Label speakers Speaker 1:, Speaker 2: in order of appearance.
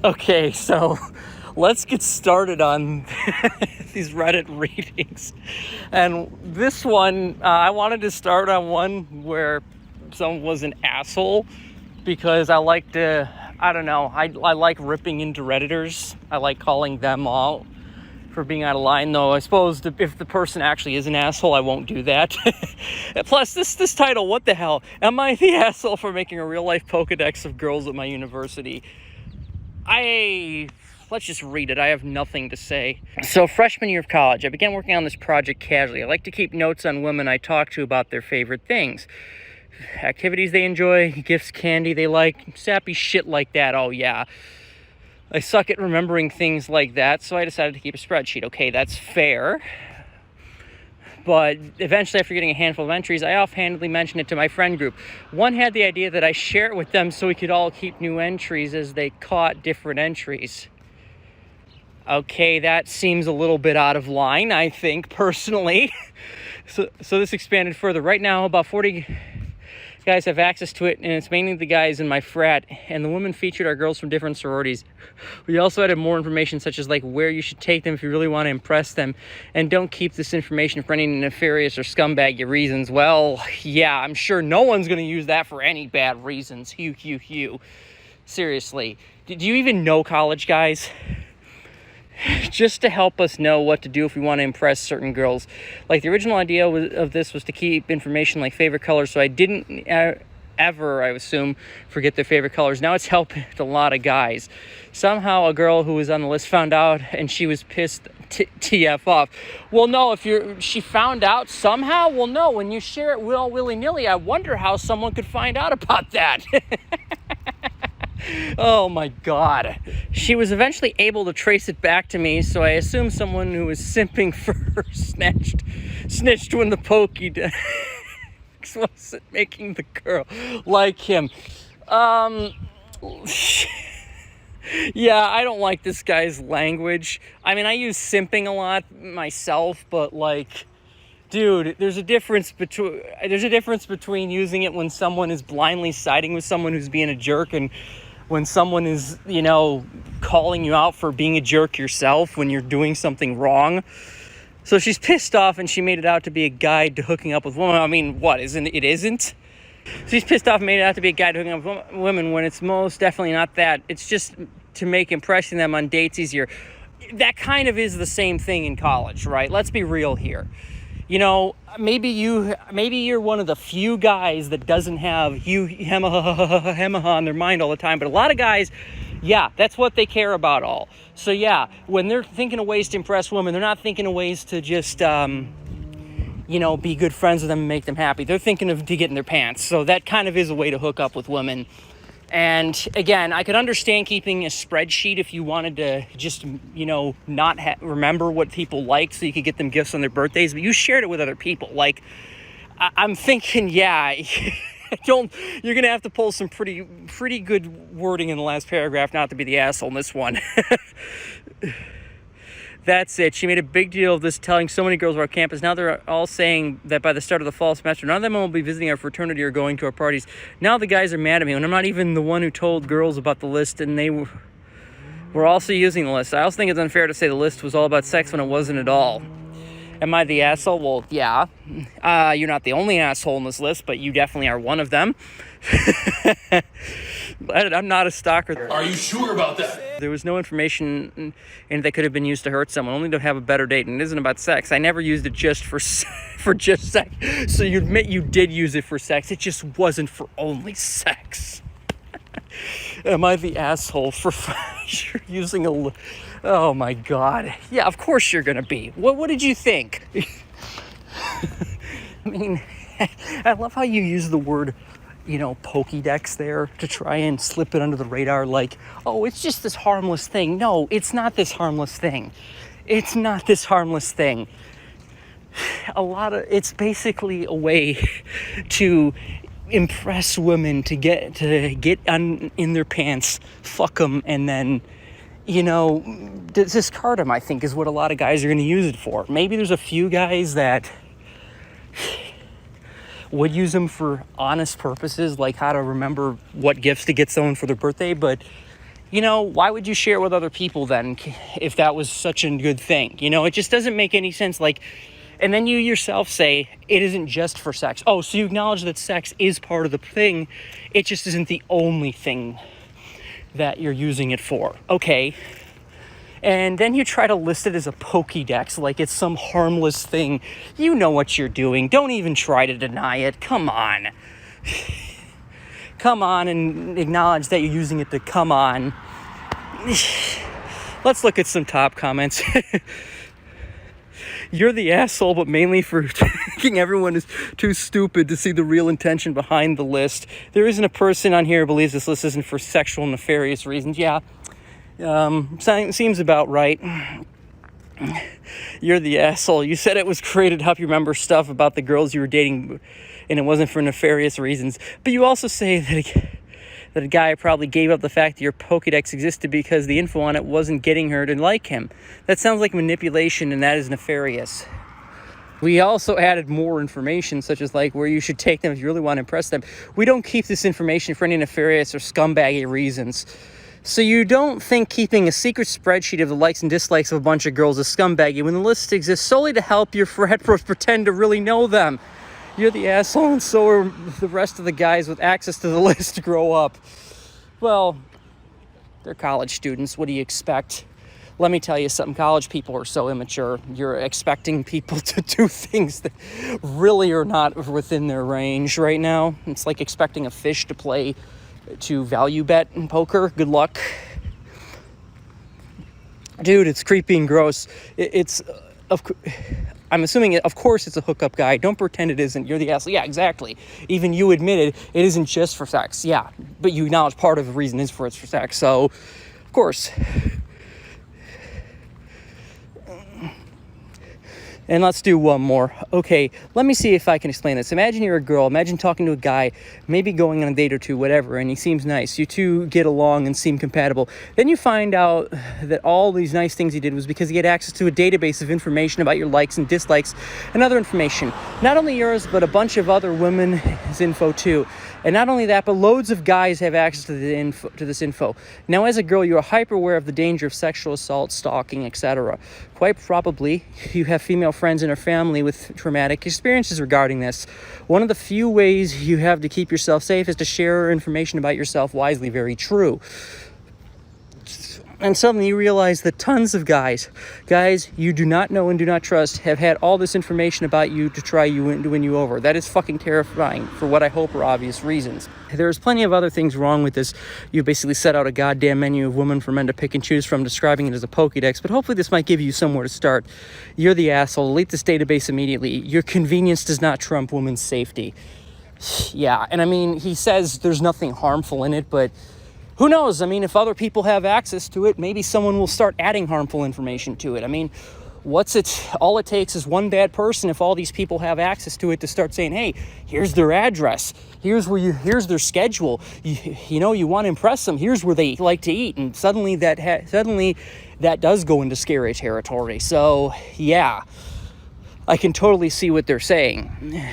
Speaker 1: Okay, so let's get started on these Reddit readings. And this one, I wanted to start on one where someone was an asshole because I like to, I don't know, I like ripping into Redditors. I like calling them out for being out of line, though I suppose if the person actually is an asshole, I won't do that. Plus, this title, what the hell? Am I the asshole for making a real-life Pokédex of girls at my university? Let's just read it. I have nothing to say. So, freshman year of college, I began working on this project casually. I like to keep notes on women I talk to about their favorite things. Activities they enjoy, gifts, candy they like, sappy shit like that. Oh, yeah. I suck at remembering things like that, so I decided to keep a spreadsheet. Okay, that's fair. But eventually, after getting a handful of entries, I offhandedly mentioned it to my friend group. One had the idea that I share it with them so we could all keep new entries as they caught different entries. Okay, that seems a little bit out of line, I think, personally. So this expanded further. Right now, about 40 guys have access to it, and it's mainly the guys in my frat, and the women featured are girls from different sororities. We also added more information, such as like where you should take them if you really want to impress them, and don't keep this information for any nefarious or scumbaggy reasons. Well, yeah, I'm sure no one's going to use that for any bad reasons. Hew. Seriously, did you even know college guys? Just to help us know what to do if we want to impress certain girls. Like, the original idea of this was to keep information like favorite colors, so I didn't ever, I assume, forget their favorite colors. Now it's helped a lot of guys. Somehow a girl who was on the list found out, and she was pissed TF off. Well, no, she found out somehow? Well, no, when you share it willy-nilly, I wonder how someone could find out about that. Oh my god. She was eventually able to trace it back to me, so I assume someone who was simping for her snitched when the Pokédex wasn't making the girl like him. Yeah, I don't like this guy's language. I mean, I use simping a lot myself, but like, dude, there's a difference between using it when someone is blindly siding with someone who's being a jerk and when someone is, calling you out for being a jerk yourself when you're doing something wrong. So she's pissed off, and she made it out to be a guide to hooking up with women. I mean, what, it isn't? She's pissed off and made it out to be a guide to hooking up with women when it's most definitely not that. It's just to make impressing them on dates easier. That kind of is the same thing in college, right? Let's be real here. Maybe you're one of the few guys that doesn't have hemaha on their mind all the time, but a lot of guys, yeah, that's what they care about all. So yeah, when they're thinking of ways to impress women, they're not thinking of ways to just, be good friends with them and make them happy. They're thinking of to get in their pants. So that kind of is a way to hook up with women. And again, I could understand keeping a spreadsheet if you wanted to just, not remember what people liked so you could get them gifts on their birthdays, but you shared it with other people. Like, I'm thinking, yeah, you're going to have to pull some pretty good wording in the last paragraph not to be the asshole in this one. That's it. She made a big deal of this, telling so many girls about campus. Now they're all saying that by the start of the fall semester, none of them will be visiting our fraternity or going to our parties. Now the guys are mad at me, and I'm not even the one who told girls about the list, and they were also using the list. I also think it's unfair to say the list was all about sex when it wasn't at all. Am I the asshole? Well, yeah. You're not the only asshole in this list, but you definitely are one of them. I'm not a stalker.
Speaker 2: Are you sure about that?
Speaker 1: There was no information in that could have been used to hurt someone, only to have a better date, and it isn't about sex. I never used it just for just sex. So you admit you did use it for sex. It just wasn't for only sex. Am I the asshole for using a... Oh my god. Yeah, of course you're gonna be. What did you think? I mean, I love how you use the word, Pokédex there to try and slip it under the radar like, oh, it's just this harmless thing. No, it's not this harmless thing. It's not this harmless thing. It's basically a way to impress women to get in their pants, fuck them, and then, discard them, I think, is what a lot of guys are going to use it for. Maybe there's a few guys that would use them for honest purposes, like how to remember what gifts to get someone for their birthday, but you know, why would you share it with other people then if that was such a good thing? You know, it just doesn't make any sense. Like, and then you yourself say it isn't just for sex. Oh, so you acknowledge that sex is part of the thing. It just isn't the only thing that you're using it for. Okay. And then you try to list it as a Pokédex, like it's some harmless thing. You know what you're doing. Don't even try to deny it. Come on. Come on and acknowledge that you're using it to come on. Let's look at some top comments. You're the asshole, but mainly for thinking everyone is too stupid to see the real intention behind the list. There isn't a person on here who believes this list isn't for sexual nefarious reasons. Yeah, seems about right. You're the asshole. You said it was created to help you remember stuff about the girls you were dating, and it wasn't for nefarious reasons. But you also say that a guy probably gave up the fact that your Pokédex existed because the info on it wasn't getting her to like him. That sounds like manipulation, and that is nefarious. We also added more information, such as like where you should take them if you really want to impress them. We don't keep this information for any nefarious or scumbaggy reasons. So you don't think keeping a secret spreadsheet of the likes and dislikes of a bunch of girls is scumbaggy when the list exists solely to help your frat bros pretend to really know them. You're the asshole, and so are the rest of the guys with access to the list to grow up. Well, they're college students. What do you expect? Let me tell you something. College people are so immature. You're expecting people to do things that really are not within their range right now. It's like expecting a fish to value bet in poker. Good luck. Dude, it's creepy and gross. I'm assuming, of course, it's a hookup guy. Don't pretend it isn't. You're the asshole. Yeah, exactly. Even you admitted it isn't just for sex. Yeah, but you acknowledge part of the reason is for sex. So, of course. And let's do one more. Okay, let me see if I can explain this. Imagine you're a girl. Imagine talking to a guy, maybe going on a date or two, whatever, and he seems nice. You two get along and seem compatible. Then you find out that all these nice things he did was because he had access to a database of information about your likes and dislikes and other information. Not only yours, but a bunch of other women's info too. And not only that, but loads of guys have access to this info. Now, as a girl, you are hyper aware of the danger of sexual assault, stalking, etc. Quite probably, you have female friends in your family with traumatic experiences regarding this. One of the few ways you have to keep yourself safe is to share information about yourself wisely. Very true. And suddenly you realize that tons of guys you do not know and do not trust have had all this information about you to try to win you over. That is fucking terrifying for what I hope are obvious reasons. There's plenty of other things wrong with this. You basically set out a goddamn menu of women for men to pick and choose from, describing it as a Pokédex, but hopefully this might give you somewhere to start. You're the asshole. Delete this database immediately. Your convenience does not trump women's safety. Yeah, and I mean, he says there's nothing harmful in it, but who knows? I mean, if other people have access to it, maybe someone will start adding harmful information to it. I memean, all it takes is one bad person, if all these people have access to it, to start saying, hey, here's their address, here's their schedule, you want to impress them, here's where they like to eat, and suddenly that does go into scary territory. So yeah, I can totally see what they're saying.